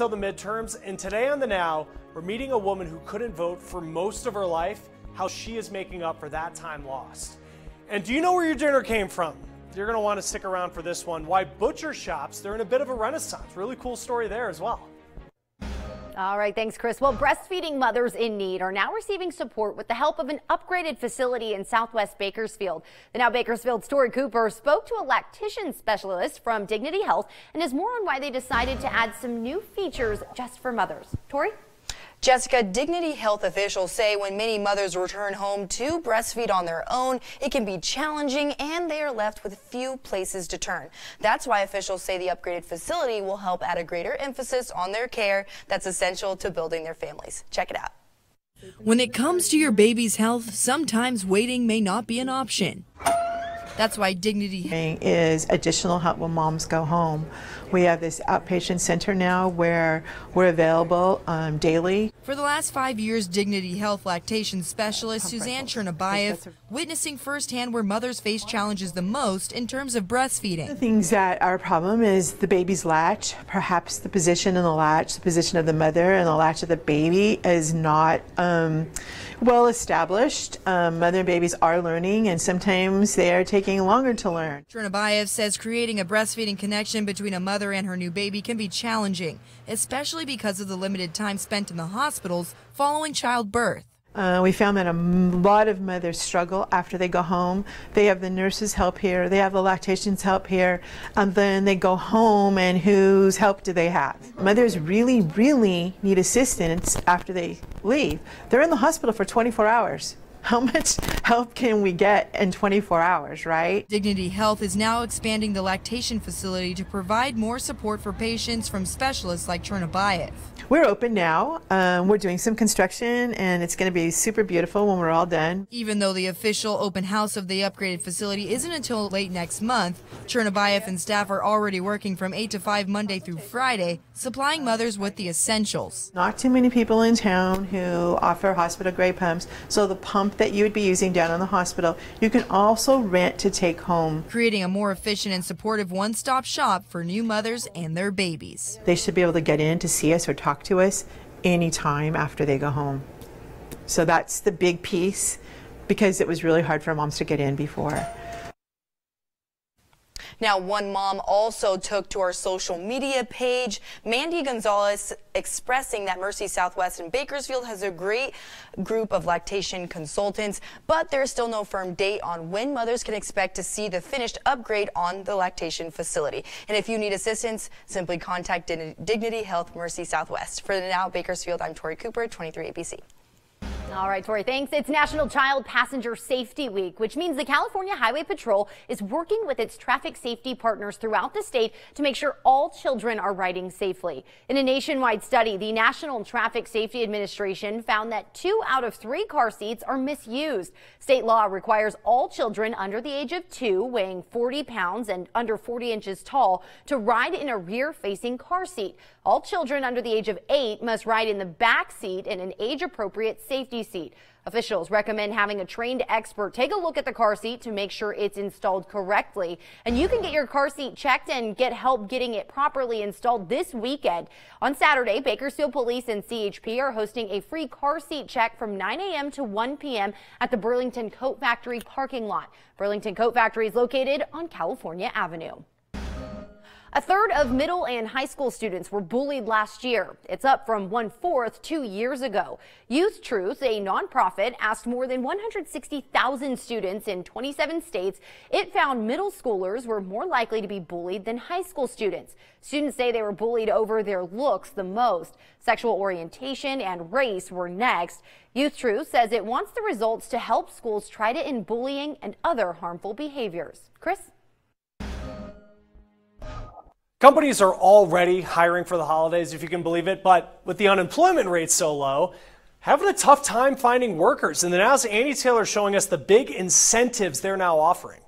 till the midterms, and today on The Now, we're meeting a woman who couldn't vote for most of her life, how she is making up for that time lost. And do you know where your dinner came from? You're going to want to stick around for this one. Why butcher shops, they're in a bit of a renaissance. Really cool story there as well. All right, thanks, Chris. Well, breastfeeding mothers in need are now receiving support with the help of an upgraded facility in Southwest Bakersfield. The Now Bakersfield's Tori Cooper spoke to a lactation specialist from Dignity Health and has more on why they decided to add some new features just for mothers. Tori? Jessica, Dignity Health officials say when many mothers return home to breastfeed on their own, it can be challenging and they are left with few places to turn. That's why officials say the upgraded facility will help add a greater emphasis on their care that's essential to building their families. Check it out. When it comes to your baby's health, sometimes waiting may not be an option. That's why Dignity is additional help when moms go home. We have this outpatient center now where we're available daily. For the last 5 years, Dignity Health lactation specialist Suzanne Chernabayev witnessing firsthand where mothers face challenges the most in terms of breastfeeding. The things that are a problem is the baby's latch, perhaps the position in the latch, the position of the mother and the latch of the baby is not well established. Mother and babies are learning and sometimes they are taking longer to learn. Chernabayev says creating a breastfeeding connection between a mother and her new baby can be challenging, especially because of the limited time spent in the hospitals following childbirth. We found that a lot of mothers struggle after they go home. They have the nurses' help here, they have the lactation's help here, and then they go home and whose help do they have? Mothers really, really need assistance after they leave. They're in the hospital for 24 hours. How much help can we get in 24 hours, right? Dignity Health is now expanding the lactation facility to provide more support for patients from specialists like Chernabayev. We're open now. We're doing some construction and it's going to be super beautiful when we're all done. Even though the official open house of the upgraded facility isn't until late next month, Chernabayev and staff are already working from 8 to 5 Monday through Friday, supplying mothers with the essentials. Not too many people in town who offer hospital-grade pumps, so the pump that you would be using down in the hospital, you can also rent to take home. Creating a more efficient and supportive one-stop shop for new mothers and their babies. They should be able to get in to see us or talk to us anytime after they go home. So that's the big piece because it was really hard for moms to get in before. Now, one mom also took to our social media page, Mandy Gonzalez, expressing that Mercy Southwest in Bakersfield has a great group of lactation consultants, but there's still no firm date on when mothers can expect to see the finished upgrade on the lactation facility. And if you need assistance, simply contact Dignity Health Mercy Southwest. For the Now Bakersfield, I'm Tori Cooper, 23 ABC. All right, Tori, thanks. It's National Child Passenger Safety Week, which means the California Highway Patrol is working with its traffic safety partners throughout the state to make sure all children are riding safely. In a nationwide study, the National Traffic Safety Administration found that 2 out of 3 car seats are misused. State law requires all children under the age of 2, weighing 40 pounds and under 40 inches tall, to ride in a rear-facing car seat. All children under the age of 8 must ride in the back seat in an age-appropriate safety seat. Officials recommend having a trained expert take a look at the car seat to make sure it's installed correctly. And you can get your car seat checked and get help getting it properly installed this weekend. On Saturday, Bakersfield Police and CHP are hosting a free car seat check from 9 a.m. to 1 p.m. at the Burlington Coat Factory parking lot. Burlington Coat Factory is located on California Avenue. A third of middle and high school students were bullied last year. It's up from 1/4 2 years ago. Youth Truth, a nonprofit, asked more than 160,000 students in 27 states. It found middle schoolers were more likely to be bullied than high school students. Students say they were bullied over their looks the most. Sexual orientation and race were next. Youth Truth says it wants the results to help schools try to end bullying and other harmful behaviors. Chris? Companies are already hiring for the holidays, if you can believe it, but with the unemployment rate so low, having a tough time finding workers. And the Now's Andy Taylor showing us the big incentives they're now offering.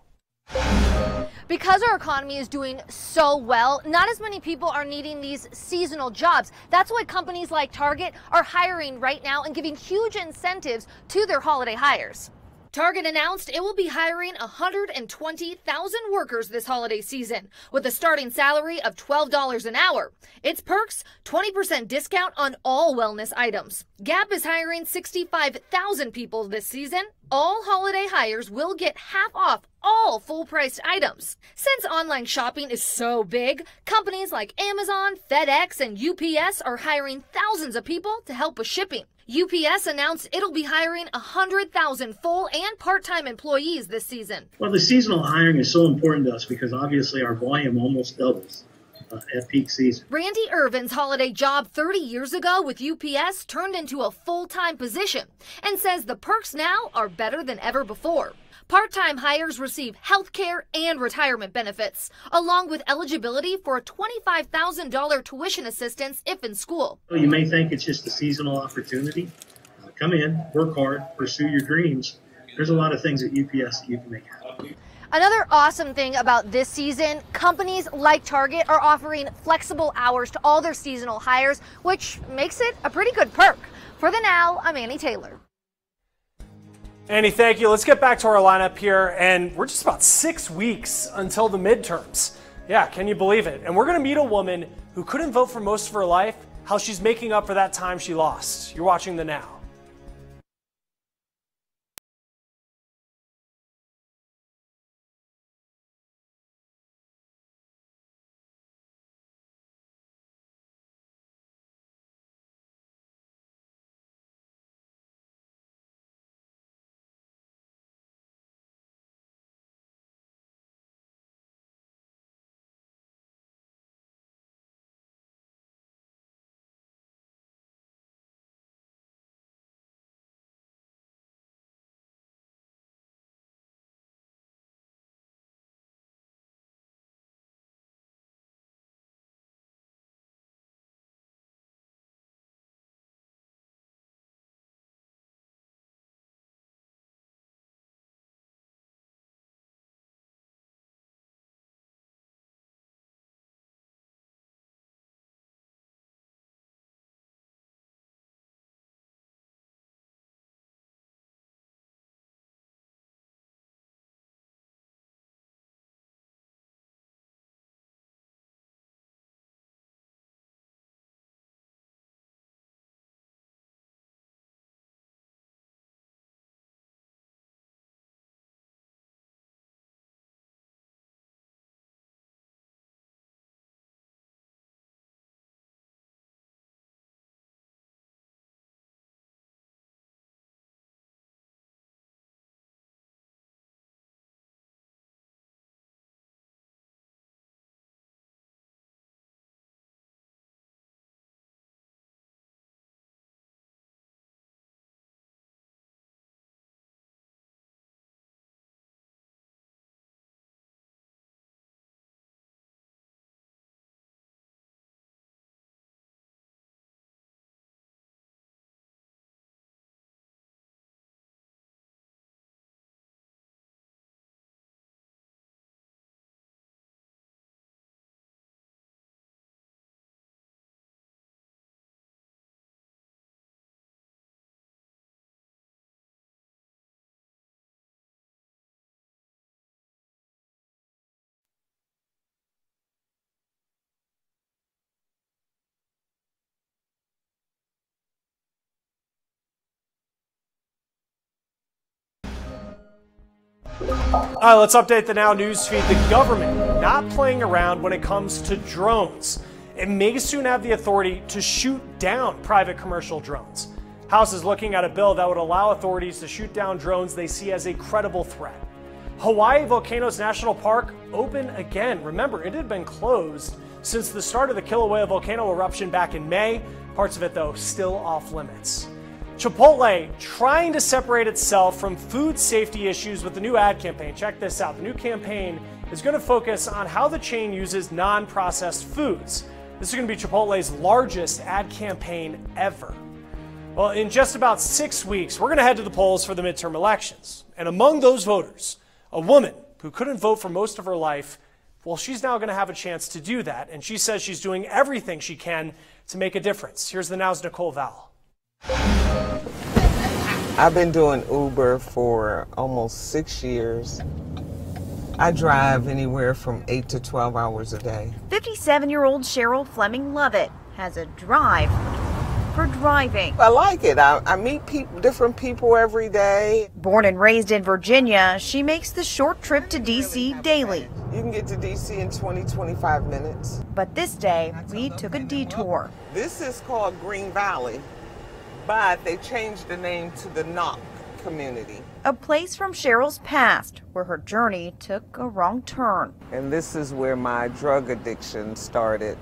Because our economy is doing so well, not as many people are needing these seasonal jobs. That's why companies like Target are hiring right now and giving huge incentives to their holiday hires. Target announced it will be hiring 120,000 workers this holiday season with a starting salary of $12 an hour. Its perks, 20% discount on all wellness items. Gap is hiring 65,000 people this season. All holiday hires will get half off all full-priced items. Since online shopping is so big, companies like Amazon, FedEx, and UPS are hiring thousands of people to help with shipping. UPS announced it'll be hiring 100,000 full and part-time employees this season. Well, the seasonal hiring is so important to us because obviously our volume almost doubles at peak season. Randy Irvin's holiday job 30 years ago with UPS turned into a full-time position and says the perks now are better than ever before. Part-time hires receive health care and retirement benefits, along with eligibility for a $25,000 tuition assistance if in school. You may think it's just a seasonal opportunity. Come in, work hard, pursue your dreams. There's a lot of things at UPS that you can make happen. Another awesome thing about this season, companies like Target are offering flexible hours to all their seasonal hires, which makes it a pretty good perk. For the Now, I'm Annie Taylor. Annie, thank you. Let's get back to our lineup here, and we're just about 6 weeks until the midterms. Yeah, can you believe it? And we're going to meet a woman who couldn't vote for most of her life, how she's making up for that time she lost. You're watching The Now. All right, let's update the Now news feed. The government not playing around when it comes to drones. It may soon have the authority to shoot down private commercial drones. House is looking at a bill that would allow authorities to shoot down drones they see as a credible threat. Hawaii Volcanoes National Park open again. Remember, it had been closed since the start of the Kilauea volcano eruption back in May. Parts of it, though, still off limits. Chipotle trying to separate itself from food safety issues with the new ad campaign. Check this out. The new campaign is going to focus on how the chain uses non-processed foods. This is going to be Chipotle's largest ad campaign ever. Well, in just about 6 weeks, we're going to head to the polls for the midterm elections. And among those voters, a woman who couldn't vote for most of her life, well, she's now going to have a chance to do that. And she says she's doing everything she can to make a difference. Here's the Now's Nicole Val. I've been doing Uber for almost 6 years. I drive anywhere from 8 to 12 hours a day. 57-year-old Cheryl Fleming Lovett has a drive for driving. I like it. I meet different people every day. Born and raised in Virginia, she makes the short trip to D.C. daily. You can get to D.C. in 20-25 minutes. But this day, we took a detour. This is called Green Valley, but they changed the name to the Knock community. A place from Cheryl's past where her journey took a wrong turn. And this is where my drug addiction started,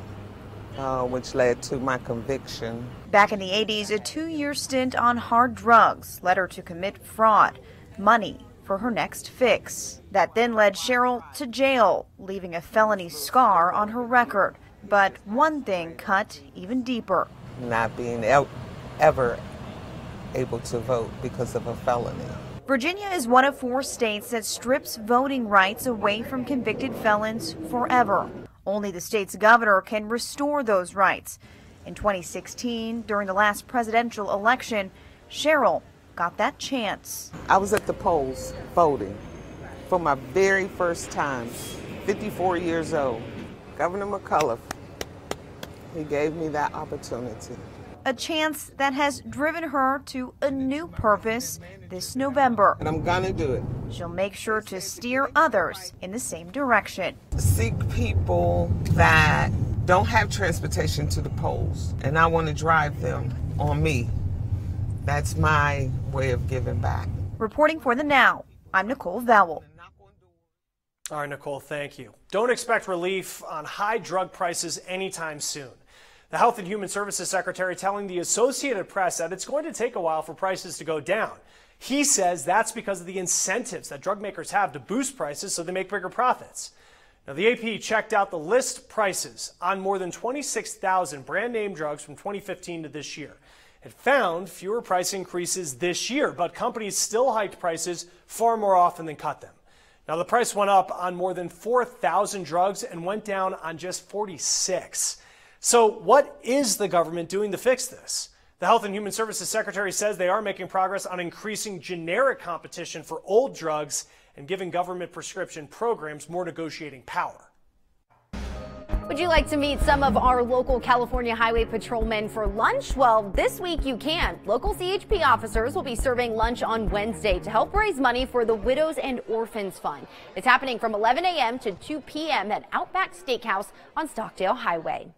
which led to my conviction. Back in the 80s, a 2-year stint on hard drugs led her to commit fraud, money for her next fix. That then led Cheryl to jail, leaving a felony scar on her record. But one thing cut even deeper. Not being ever able to vote because of a felony. Virginia is one of 4 states that strips voting rights away from convicted felons forever. Only the state's governor can restore those rights. In 2016, during the last presidential election, Cheryl got that chance. I was at the polls voting for my very first time, 54 years old. Governor McCullough, he gave me that opportunity. A chance that has driven her to a new purpose this November. And I'm gonna do it. She'll make sure to steer others in the same direction. Seek people that don't have transportation to the polls, and I want to drive them on me. That's my way of giving back. Reporting for The Now, I'm Nicole Vowell. All right, Nicole, thank you. Don't expect relief on high drug prices anytime soon. The Health and Human Services Secretary telling the Associated Press that it's going to take a while for prices to go down. He says that's because of the incentives that drug makers have to boost prices so they make bigger profits. Now, the AP checked out the list prices on more than 26,000 brand name drugs from 2015 to this year. It found fewer price increases this year, but companies still hiked prices far more often than cut them. Now, the price went up on more than 4,000 drugs and went down on just 46. So what is the government doing to fix this? The Health and Human Services Secretary says they are making progress on increasing generic competition for old drugs and giving government prescription programs more negotiating power. Would you like to meet some of our local California Highway Patrolmen for lunch? Well, this week you can. Local CHP officers will be serving lunch on Wednesday to help raise money for the Widows and Orphans Fund. It's happening from 11 a.m. to 2 p.m. at Outback Steakhouse on Stockdale Highway.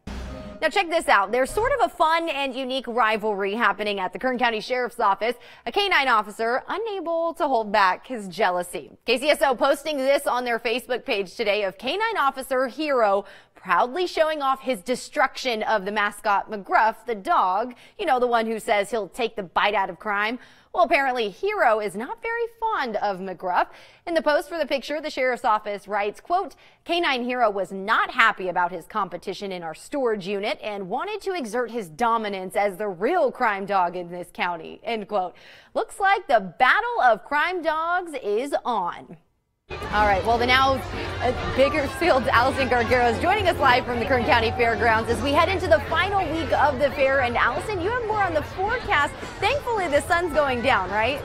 Now check this out. There's sort of a fun and unique rivalry happening at the Kern County Sheriff's Office. A K-9 officer unable to hold back his jealousy. KCSO posting this on their Facebook page today of K-9 officer Kero proudly showing off his destruction of the mascot McGruff, the dog. You know, the one who says he'll take the bite out of crime. Well, apparently Kero is not very fond of McGruff. In the post for the picture, the sheriff's office writes, quote, K-9 Hero was not happy about his competition in our storage unit and wanted to exert his dominance as the real crime dog in this county, end quote. Looks like the battle of crime dogs is on. All right, well, the Now Bakersfield Allison Gargaro is joining us live from the Kern County Fairgrounds as we head into the final week of the fair. And Allison, you have more on the forecast. Thankfully, the sun's going down, right?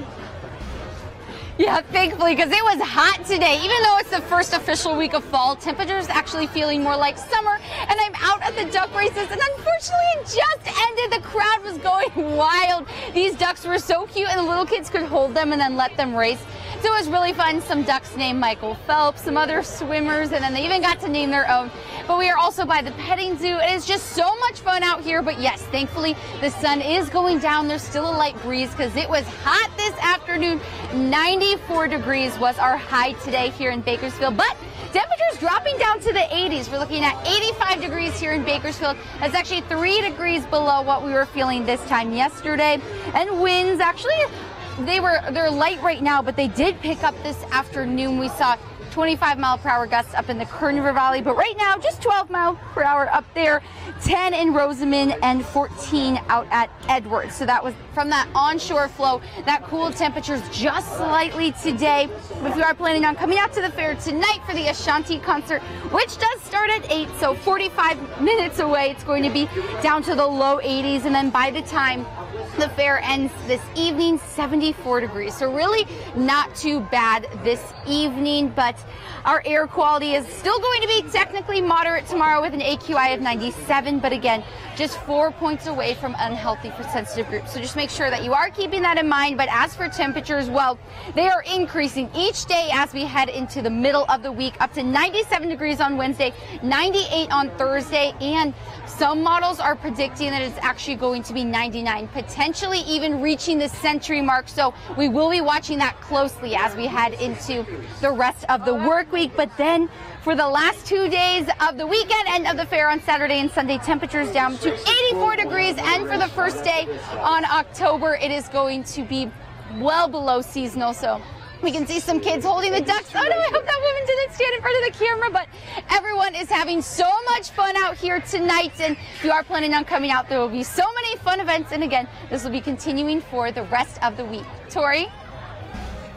Yeah, thankfully, because it was hot today. Even though it's the first official week of fall, temperatures actually feeling more like summer. And I'm out at the duck races, and unfortunately, it just ended. The crowd was going wild. These ducks were so cute, and the little kids could hold them and then let them race. So it was really fun. Some ducks named Michael Phelps, some other swimmers, and then they even got to name their own. But we are also by the petting zoo. It is just so much fun out here. But yes, thankfully, the sun is going down. There's still a light breeze because it was hot this afternoon. 94 degrees was our high today here in Bakersfield. But temperatures dropping down to the 80s. We're looking at 85 degrees here in Bakersfield. That's actually 3 degrees below what we were feeling this time yesterday. And winds actually, they're light right now, but they did pick up this afternoon. We saw 25-mile-per-hour gusts up in the Kern River Valley, but right now just 12 miles per hour up there, 10 in Rosamond, and 14 out at Edwards. So that was from that onshore flow. That cooled temperatures just slightly today. If you are planning on coming out to the fair tonight for the Ashanti concert, which does start at 8, so 45 minutes away, it's going to be down to the low 80s, and then by the time The fair ends this evening, 74 degrees. So really not too bad this evening, but our air quality is still going to be technically moderate tomorrow with an AQI of 97. But again, just 4 points away from unhealthy for sensitive groups. So just make sure that you are keeping that in mind. But as for temperatures, well, they are increasing each day as we head into the middle of the week, up to 97 degrees on Wednesday, 98 on Thursday, and some models are predicting that it's actually going to be 99, potentially even reaching the century mark. So we will be watching that closely as we head into the rest of the work week. But then for the last 2 days of the weekend and of the fair on Saturday and Sunday, temperatures down to 84 degrees. And for the first day on October, it is going to be well below seasonal. So we can see some kids holding the ducks. Oh no, I hope that woman didn't stand in front of the camera, but everyone is having so much fun out here tonight. And if you are planning on coming out, there will be so many fun events. And again, this will be continuing for the rest of the week. Tori?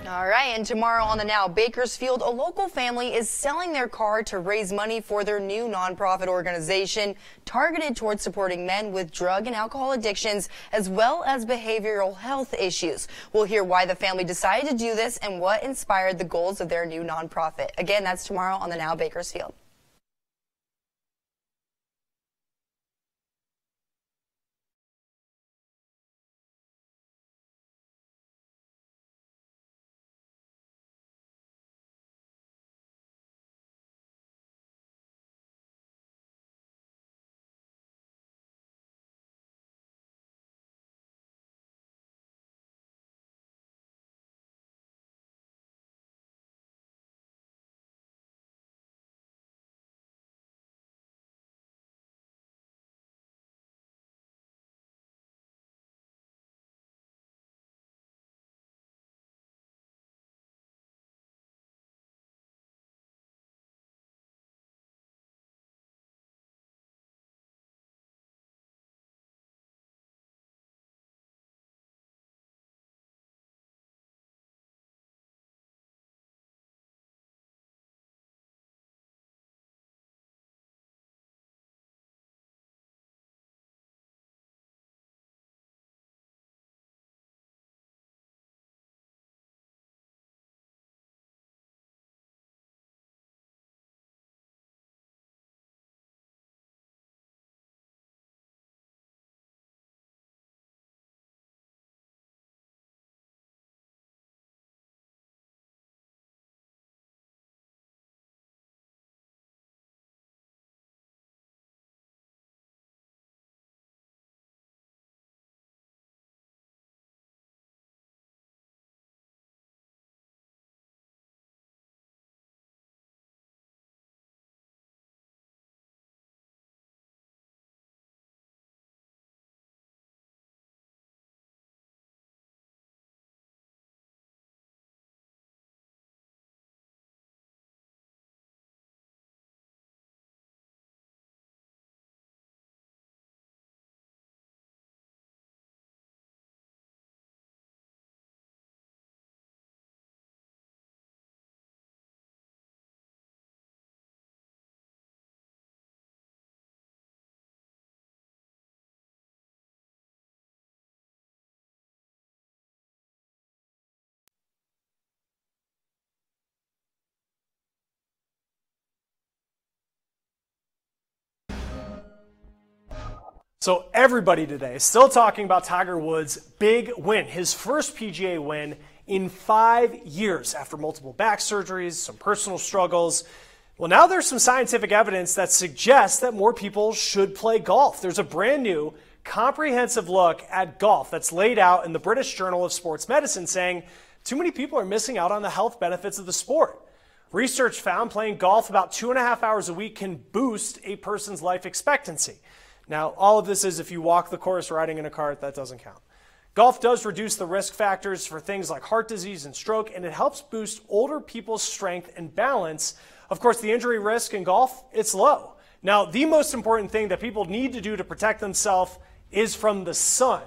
All right, and tomorrow on the Now, Bakersfield, a local family is selling their car to raise money for their new nonprofit organization targeted towards supporting men with drug and alcohol addictions as well as behavioral health issues. We'll hear why the family decided to do this and what inspired the goals of their new nonprofit. Again, that's tomorrow on the Now, Bakersfield. So everybody today is still talking about Tiger Woods' big win, his first PGA win in 5 years after multiple back surgeries, some personal struggles. Well, now there's some scientific evidence that suggests that more people should play golf. There's a brand new comprehensive look at golf that's laid out in the British Journal of Sports Medicine saying too many people are missing out on the health benefits of the sport. Research found playing golf about 2.5 hours a week can boost a person's life expectancy. Now, all of this is if you walk the course riding in a cart, that doesn't count. Golf does reduce the risk factors for things like heart disease and stroke, and it helps boost older people's strength and balance. Of course, the injury risk in golf, it's low. Now, the most important thing that people need to do to protect themselves is from the sun.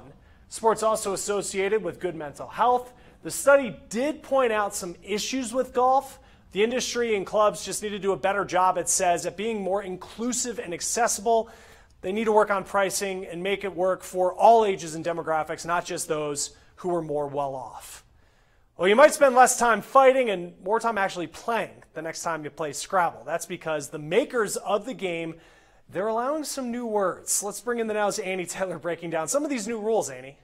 Sport's also associated with good mental health. The study did point out some issues with golf. The industry and clubs just need to do a better job, it says, at being more inclusive and accessible. They need to work on pricing and make it work for all ages and demographics, not just those who are more well off. Well, you might spend less time fighting and more time actually playing the next time you play Scrabble. That's because the makers of the game, they're allowing some new words. Let's bring in the Now's Annie Taylor breaking down some of these new rules, Annie.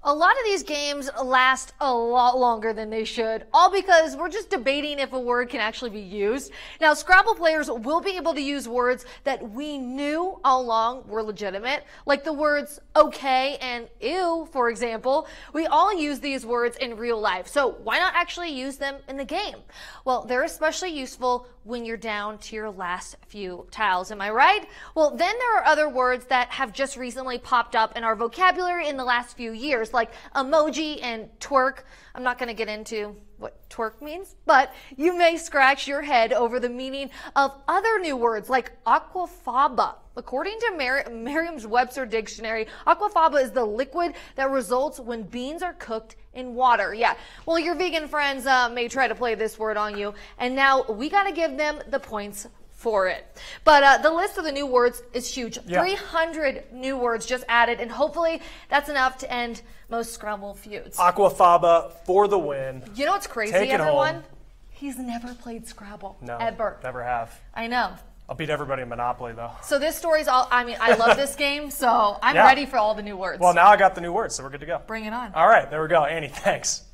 A lot of these games last a lot longer than they should, all because we're just debating if a word can actually be used. Now, Scrabble players will be able to use words that we knew all along were legitimate, like the words okay and ew, for example. We all use these words in real life, so why not actually use them in the game? Well, they're especially useful when you're down to your last few tiles, am I right? Well, then there are other words that have just recently popped up in our vocabulary in the last few years, like emoji and twerk. I'm not going to get into what twerk means, but you may scratch your head over the meaning of other new words like aquafaba. According to Merriam-Webster dictionary, aquafaba is the liquid that results when beans are cooked in water. Yeah, well, your vegan friends may try to play this word on you, and now we got to give them the points for it. But the list of the new words is huge. Yeah. 300 new words just added, and hopefully that's enough to end most Scrabble feuds. Aquafaba for the win. You know what's crazy, everyone? Home. He's never played Scrabble. No, ever. Never have. I know. I'll beat everybody in Monopoly, though. So this story's all, I mean, I love this game, so I'm ready for all the new words. Well, now I got the new words, so we're good to go. Bring it on. All right, there we go. Annie, thanks.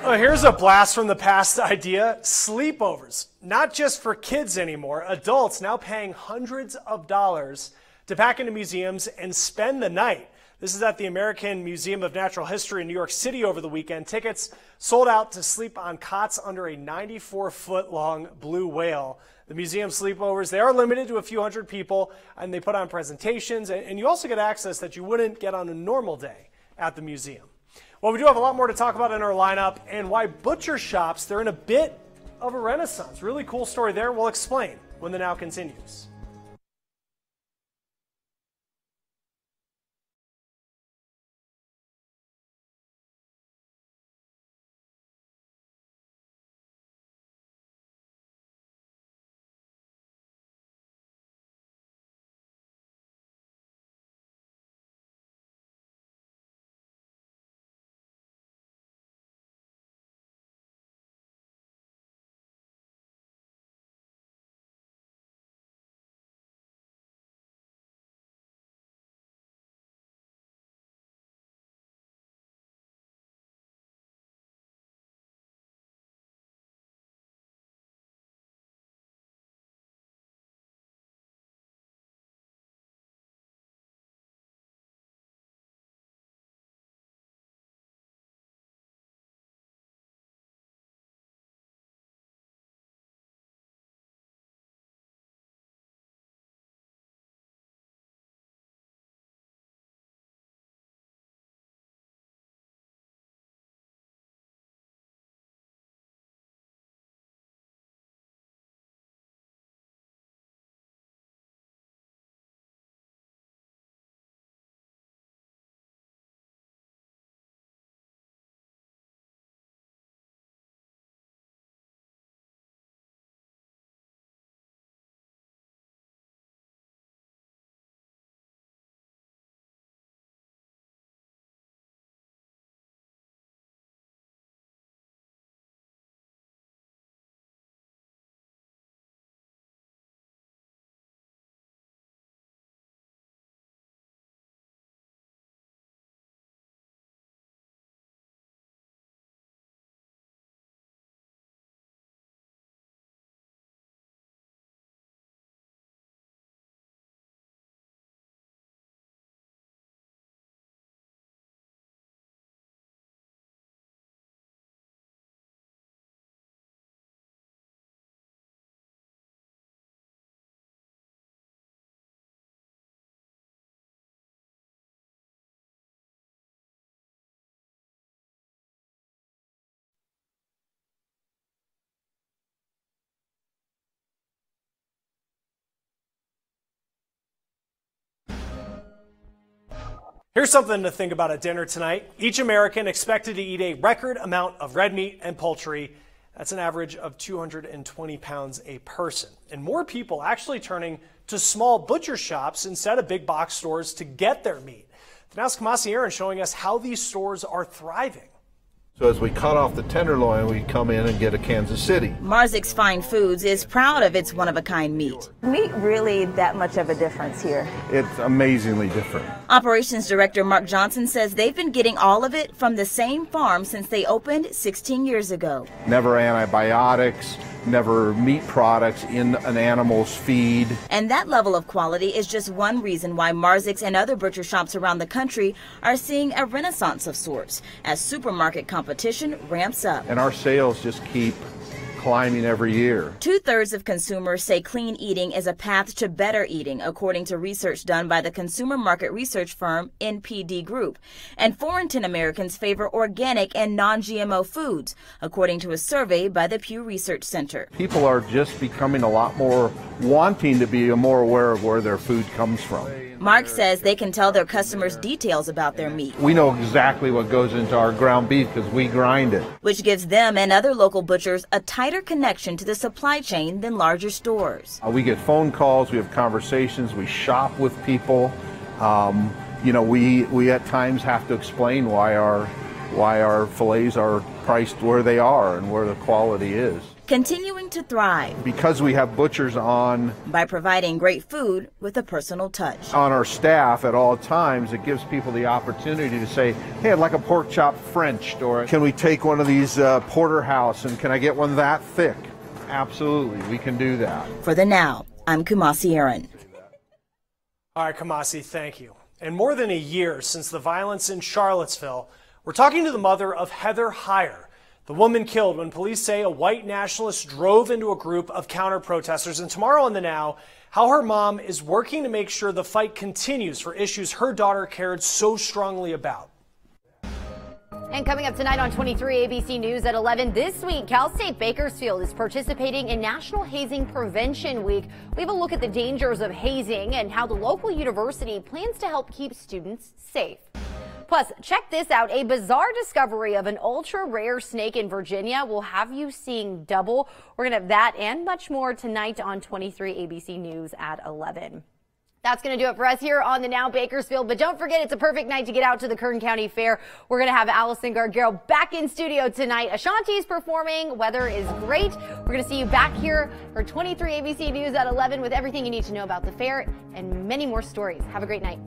Here's a blast from the past idea. Sleepovers. Not just for kids anymore. Adults now paying hundreds of dollars to pack into museums and spend the night. This is at the American Museum of Natural History in New York City over the weekend. Tickets sold out to sleep on cots under a 94-foot-long blue whale. The museum sleepovers, they are limited to a few hundred people, and they put on presentations, and you also get access that you wouldn't get on a normal day at the museum. Well, we do have a lot more to talk about in our lineup, and why butcher shops, they're in a bit of a renaissance. Really cool story there. We'll explain when the Now continues. Here's something to think about at dinner tonight. Each American expected to eat a record amount of red meat and poultry. That's an average of 220 pounds a person. And more people actually turning to small butcher shops instead of big box stores to get their meat. Now's Kamasi Aaron showing us how these stores are thriving. So as we cut off the tenderloin, we come in and get a Kansas City. Marzick's Fine Foods is proud of its one-of-a-kind meat. Meat really that much of a difference here. It's amazingly different. Operations Director Mark Johnson says they've been getting all of it from the same farm since they opened 16 years ago. Never antibiotics, never meat products in an animal's feed. And that level of quality is just one reason why Marzick's and other butcher shops around the country are seeing a renaissance of sorts as supermarket competition ramps up. And our sales just keep climbing every year. 2/3 of consumers say clean eating is a path to better eating, according to research done by the consumer market research firm NPD Group. And 4 in 10 Americans favor organic and non-GMO foods, according to a survey by the Pew Research Center. People are just becoming a lot more wanting to be more aware of where their food comes from. Mark says they can tell their customers details about their meat. We know exactly what goes into our ground beef because we grind it. Which gives them and other local butchers a tighter connection to the supply chain than larger stores. We get phone calls, we have conversations, we shop with people. We at times have to explain why our fillets are priced where they are and where the quality is. Continuing to thrive. Because we have butchers on. By providing great food with a personal touch. On our staff at all times, it gives people the opportunity to say, hey, I'd like a pork chop Frenched, or can we take one of these porterhouse and can I get one that thick? Absolutely, we can do that. For the Now, I'm Kamasi Aaron. All right, Kamasi, thank you. And more than a year since the violence in Charlottesville, we're talking to the mother of Heather Heyer, the woman killed when police say a white nationalist drove into a group of counter-protesters. And tomorrow on The Now, how her mom is working to make sure the fight continues for issues her daughter cared so strongly about. And coming up tonight on 23 ABC News at 11, this week, Cal State Bakersfield is participating in National Hazing Prevention Week. We have a look at the dangers of hazing and how the local university plans to help keep students safe. Plus, check this out. A bizarre discovery of an ultra-rare snake in Virginia will have you seeing double. We're going to have that and much more tonight on 23 ABC News at 11. That's going to do it for us here on The Now Bakersfield. But don't forget, it's a perfect night to get out to the Kern County Fair. We're going to have Allison Gargaro back in studio tonight. Ashanti's performing. Weather is great. We're going to see you back here for 23 ABC News at 11 with everything you need to know about the fair and many more stories. Have a great night.